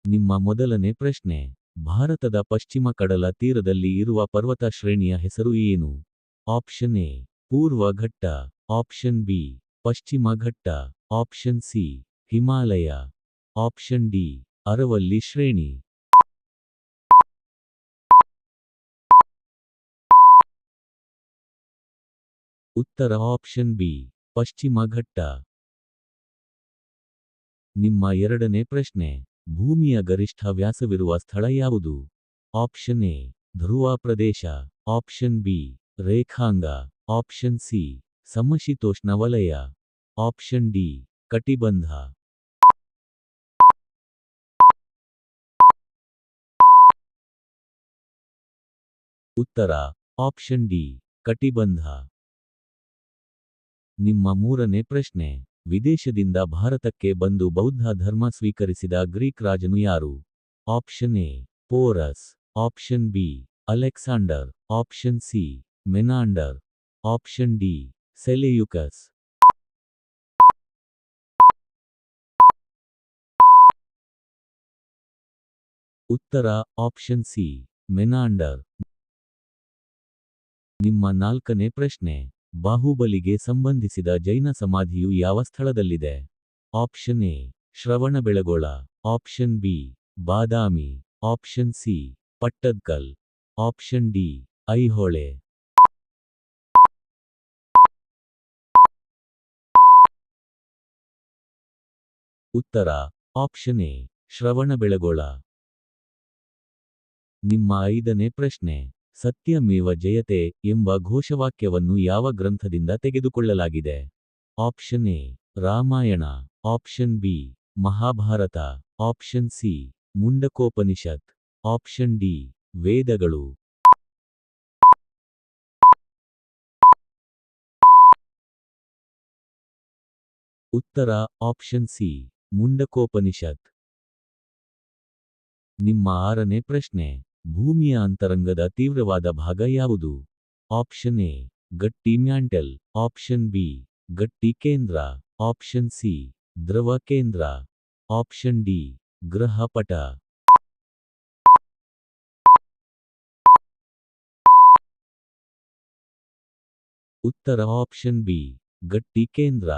ನಿಮ್ಮ ಮೊದಲನೇ ಪ್ರಶ್ನೆ. ಭಾರತದ ಪಶ್ಚಿಮ ಕಡಲ ತೀರದಲ್ಲಿ ಇರುವ ಪರ್ವತ ಶ್ರೇಣಿಯ ಹೆಸರು ಏನು? ಆಪ್ಷನ್ ಎ ಪೂರ್ವ ಘಟ್ಟ, option B Pashchima Ghatta, option C Himalaya, option D Aravalli ಶ್ರೇಣಿ. ಉತ್ತರ ಆಪ್ಷನ್ ಬಿ ಪಶ್ಚಿಮ ಘಟ್ಟ. ನಿಮ್ಮ ಎರಡನೇ ಪ್ರಶ್ನೆ. ಭೂಮಿಯ ಗರಿಷ್ಠ ವ್ಯಾಸವಿರುವ ಸ್ಥಳ ಯಾವುದು? Option A Dhruva Pradesh, option B ರೇಖಾಂಗ, option C ಸಮಶೀತೋಷ್ಣ ವಲಯ, ಆಪ್ಷನ್ ಡಿ ಕಟಿಬಂಧ. ಉತ್ತರ ಆಪ್ಷನ್ ಡಿ ಕಟಿಬಂಧ. ನಿಮ್ಮ ಮೂರನೇ ಪ್ರಶ್ನೆ. ವಿದೇಶದಿಂದ ಭಾರತಕ್ಕೆ ಬಂದು ಬೌದ್ಧ ಧರ್ಮ ಸ್ವೀಕರಿಸಿದ ಗ್ರೀಕ್ ರಾಜನು ಯಾರು? Option A Porus, option B Alexander, option C Menander, option D Seleucus. ಉತ್ತರ ಆಪ್ಷನ್ ಸಿ ಮೆನಾಂಡರ್. ನಿಮ್ಮ ನಾಲ್ಕನೇ ಪ್ರಶ್ನೆ. ಬಾಹುಬಲಿಗೆ ಸಂಬಂಧಿಸಿದ ಜೈನ ಸಮಾಧಿಯು ಯಾವ ಸ್ಥಳದಲ್ಲಿದೆ? Option A Shravanabelagola, option B Badami, option C Pattadakal, option D Aihole. ಉತ್ತರ ಆಪ್ಷನ್ ಎ ಶ್ರವಣಬೆಳಗೊಳ. ನಿಮ್ಮ ಐದನೇ ಪ್ರಶ್ನೆ. ಸತ್ಯಮೇವ ಜಯತೆ ಎಂಬ ಘೋಷವಾಕ್ಯವನ್ನು ಯಾವ ಗ್ರಂಥದಿಂದ ತೆಗೆದುಕೊಳ್ಳಲಾಗಿದೆ? Option A Ramayana, option B Mahabharata, option C Mundakopanishad, option D ವೇದಗಳು. ಉತ್ತರ ಆಪ್ಷನ್ ಸಿ ಮುಂಡಕೋಪನಿಷತ್. ನಿಮ್ಮ ಆರನೇ ಪ್ರಶ್ನೆ. ಭೂಮಿಯ ಅಂತರಂಗದ ತೀವ್ರವಾದ ಭಾಗ ಯಾವುದು? ಆಪ್ಷನ್ ಎ ಗಟ್ಟಿ ಮ್ಯಾಂಟಲ್, ಆಪ್ಷನ್ ಬಿ ಗಟ್ಟಿ ಕೇಂದ್ರ, ಆಪ್ಷನ್ ಸಿ ದ್ರವ ಕೇಂದ್ರ, ಆಪ್ಷನ್ ಡಿ ಗ್ರಹಪಟ. ಉತ್ತರ ಆಪ್ಷನ್ ಬಿ ಗಟ್ಟಿ ಕೇಂದ್ರ.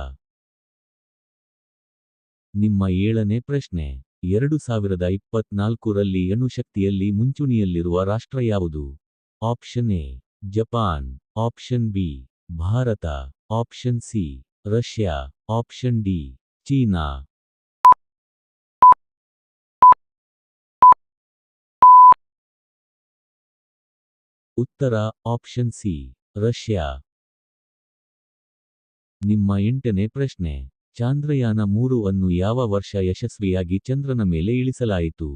ನಿಮ್ಮ ಏಳನೇ ಪ್ರಶ್ನೆ. 2024ರಲ್ಲಿ ಅಣುಶಕ್ತಿಯಲ್ಲಿ ಮುಂಚೂಣಿಯಲ್ಲಿರುವ ರಾಷ್ಟ್ರ ಯಾವುದು? Option A Japan, option B Bharat, option C Russia, option D China. ಉತ್ತರ ಆಪ್ಷನ್ ಸಿ ರಷ್ಯಾ. ನಿಮ್ಮ ಎಂಟನೇ ಪ್ರಶ್ನೆ. ಚಾಂದ್ರಯಾನ 3 ಅನ್ನು ಯಾವ ವರ್ಷ ಯಶಸ್ವಿಯಾಗಿ ಚಂದ್ರನ ಮೇಲೆ ಇಳಿಸಲಾಯಿತು?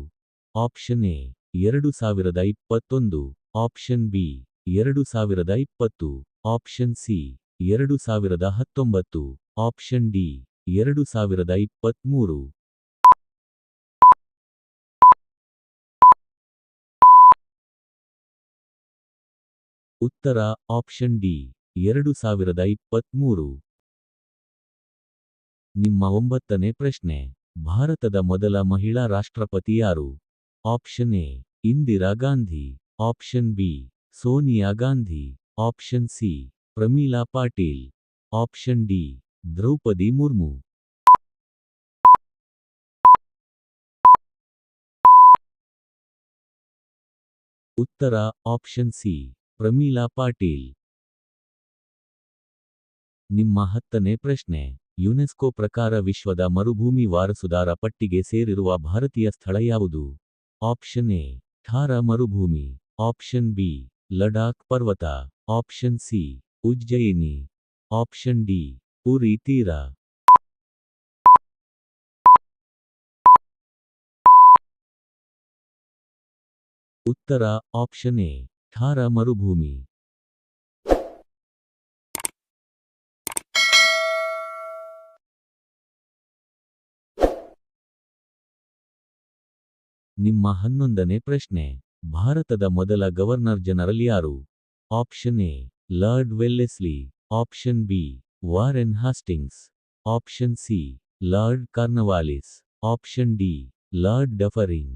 Option A 2021, option B 2020, option C 2019, option D 2023. ಉತ್ತರ ಆಪ್ಷನ್ ಡಿ 2023. ನಿಮ್ಮ ಒಂಬತ್ತನೇ ಪ್ರಶ್ನೆ. ಭಾರತದ ಮೊದಲ ಮಹಿಳಾ ರಾಷ್ಟ್ರಪತಿ ಯಾರು? Option A Indira Gandhi, option B Sonia Gandhi, option C Pramila Patil, option D Draupadi Murmu. ಉತ್ತರ ಆಪ್ಷನ್ ಸಿ ಪ್ರಮೀಳಾ ಪಾಟೀಲ್. ನಿಮ್ಮ ಹತ್ತನೇ ಪ್ರಶ್ನೆ. ಯುನೆಸ್ಕೋ ಪ್ರಕಾರ ವಿಶ್ವದ ಮರುಭೂಮಿ ವಾರಸುದಾರ ಪಟ್ಟಿಗೆ ಸೇರಿರುವ ಭಾರತೀಯ ಸ್ಥಳ ಯಾವುದು? ಆಪ್ಷನ್ ಎ ಥಾರ ಮರುಭೂಮಿ, ಆಪ್ಷನ್ ಬಿ ಲಡಾಖ್ ಪರ್ವತ, option C Ujjaini, option D Puri ತೀರ. ಉತ್ತರ ಆಪ್ಷನ್ ಎ ಥಾರ ಮರುಭೂಮಿ. ನಿಮ್ಮ 11ನೇ ಪ್ರಶ್ನೆ. ಭಾರತದ ಮೊದಲ ಗವರ್ನರ್ ಜನರಲ್ ಯಾರು? Option A lord Wellesley, option B Warren Hastings, option C lord Cornwallis, option D lord Dufferin.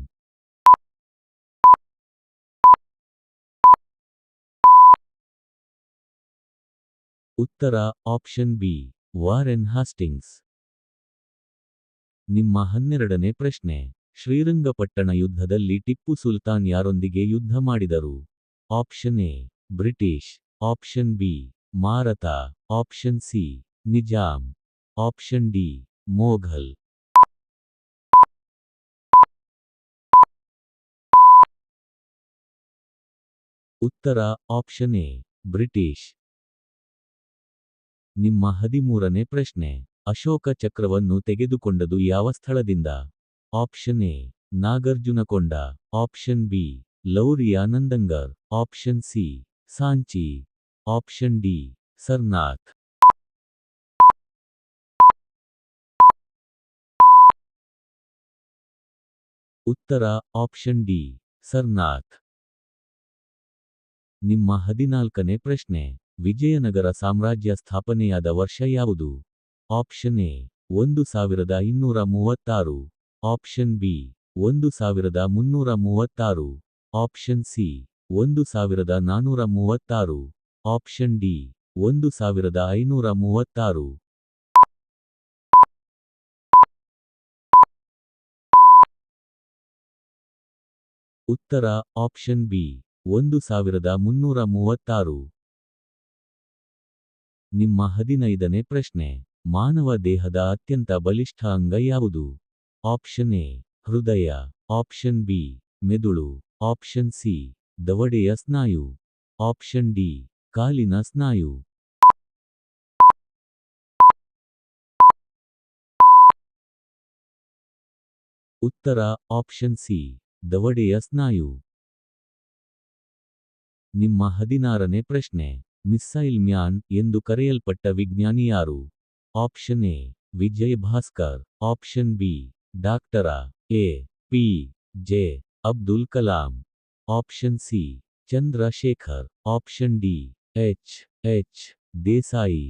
ಉತ್ತರ ಆಪ್ಷನ್ ಬಿ ವಾರೆನ್ ಹಾಸ್ಟಿಂಗ್ಸ್. ನಿಮ್ಮ 12ನೇ ಪ್ರಶ್ನೆ. ಶ್ರೀರಂಗಪಟ್ಟಣ ಯುದ್ಧದಲ್ಲಿ ಟಿಪ್ಪು ಸುಲ್ತಾನ್ ಯಾರೊಂದಿಗೆ ಯುದ್ಧ ಮಾಡಿದರು? Option A British, option B Maratha, option C Nizam, option D Mughal. ಉತ್ತರ ಆಪ್ಷನ್ ಎ ಬ್ರಿಟಿಷ್. ನಿಮ್ಮ 13ನೇ ಪ್ರಶ್ನೆ. ಅಶೋಕ ಚಕ್ರವನ್ನು ತೆಗೆದುಕೊಂಡದು ಯಾವ ಸ್ಥಳದಿಂದ? Option A Nagarjunakonda, option B Lauriya Nandangarh, option C Sanchi, option D Sarnath. ಉತ್ತರ ಆಪ್ಷನ್ ಡಿ ಸರ್ನಾಥ್. ನಿಮ್ಮ 14ನೇ ಪ್ರಶ್ನೆ. ವಿಜಯನಗರ ಸಾಮ್ರಾಜ್ಯ ಸ್ಥಾಪನೆಯಾದ ವರ್ಷ ಯಾವುದು? Option A 1236, option B 1336, option C 1436, option D 1536. ಉತ್ತರ ಆಪ್ಷನ್ ಬಿ 1336. ನಿಮ್ಮ 15ನೇ ಪ್ರಶ್ನೆ. ಮಾನವ ದೇಹದ ಅತ್ಯಂತ ಬಲಿಷ್ಠ ಅಂಗ ಯಾವುದು? ಆಪ್ಷನ್ ಎ ಹೃದಯ, ಆಪ್ಷನ್ ಬಿ ಮೆದುಳು, ಆಪ್ಷನ್ ಸಿ ದವಡೆಯ ಸ್ನಾಯು, ಆಪ್ಷನ್ ಡಿ ಕಾಲಿನ ಸ್ನಾಯು. ಉತ್ತರ ಆಪ್ಷನ್ ಸಿ ದವಡೆಯ ಸ್ನಾಯು. ನಿಮ್ಮ 16ನೇ ಪ್ರಶ್ನೆ. ಮಿಸ್ಸೈಲ್ ಮ್ಯಾನ್ ಎಂದು ಕರೆಯಲ್ಪಟ್ಟ ವಿಜ್ಞಾನಿ ಯಾರು? Option A Vijay Bhaskar, option B doctor A P J Abdul Kalam, option C Chandrashekhar, option D H H Desai.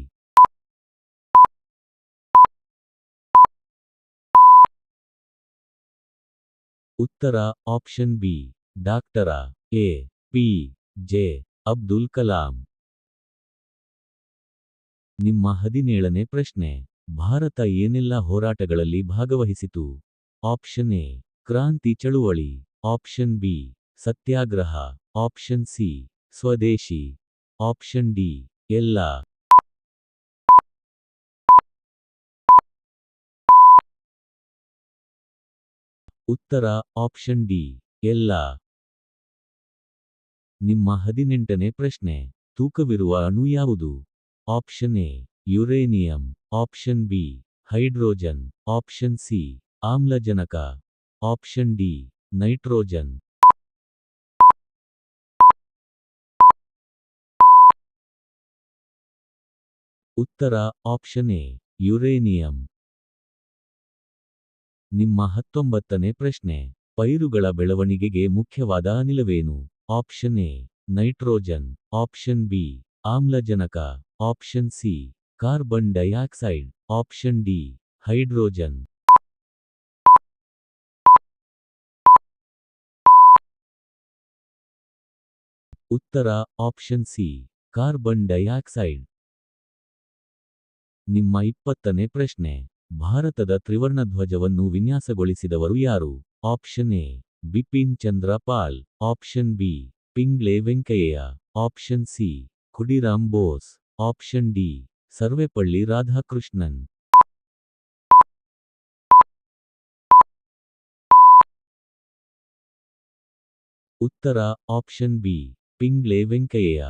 ಉತ್ತರ option B doctor A P J Abdul Kalam. ನಿಮ್ಮ 17ನೇ ಪ್ರಶ್ನೆ. ಭಾರತ ಏನೆಲ್ಲ ಹೋರಾಟಗಳಲ್ಲಿ ಭಾಗವಹಿಸಿತು? ಆಪ್ಷನ್ ಎ ಕ್ರಾಂತಿ ಚಳುವಳಿ, ಆಪ್ಷನ್ ಬಿ ಸತ್ಯಾಗ್ರಹ, ಆಪ್ಷನ್ ಸಿ ಸ್ವದೇಶಿ, ಆಪ್ಷನ್ ಡಿ ಎಲ್ಲ. ಉತ್ತರ ಆಪ್ಷನ್ ಡಿ ಎಲ್ಲ. ನಿಮ್ಮ 18ನೇ ಪ್ರಶ್ನೆ. ತೂಕವಿರುವ ಅಣು ಯಾವುದು? Option A uranium, option B hydrogen, option C ಆಮ್ಲಜನಕ, ಆಪ್ಷನ್ ಡಿ ನೈಟ್ರೋಜನ್. ಉತ್ತರ ಆಪ್ಷನ್ ಎ ಯುರೇನಿಯಂ. ನಿಮ್ಮ 19ನೇ ಪ್ರಶ್ನೆ. ಪೈರುಗಳ ಬೆಳವಣಿಗೆಗೆ ಮುಖ್ಯವಾದ ಅನಿಲವೇನು? Option A nitrogen, option B ಆಮ್ಲಜನಕ, option C carbon dioxide, option D hydrogen. ಉತ್ತರ ಆಪ್ಷನ್ ಸಿ ಕಾರ್ಬನ್ ಡೈಆಕ್ಸೈಡ್. ನಿಮ್ಮ 20ನೇ ಪ್ರಶ್ನೆ. ಭಾರತದ ತ್ರಿವರ್ಣ ಧ್ವಜವನ್ನು ವಿನ್ಯಾಸಗೊಳಿಸಿದವರು ಯಾರು? Option A Bipin Chandra Pal, option B Pingali Venkayya, option C Khudiram Bose, option D Sarvepalli Radhakrishnan. ಉತ್ತರ ಆಪ್ಷನ್ ಬಿ ಪಿಂಗ್ಲೆ ವೆಂಕಯ್ಯ.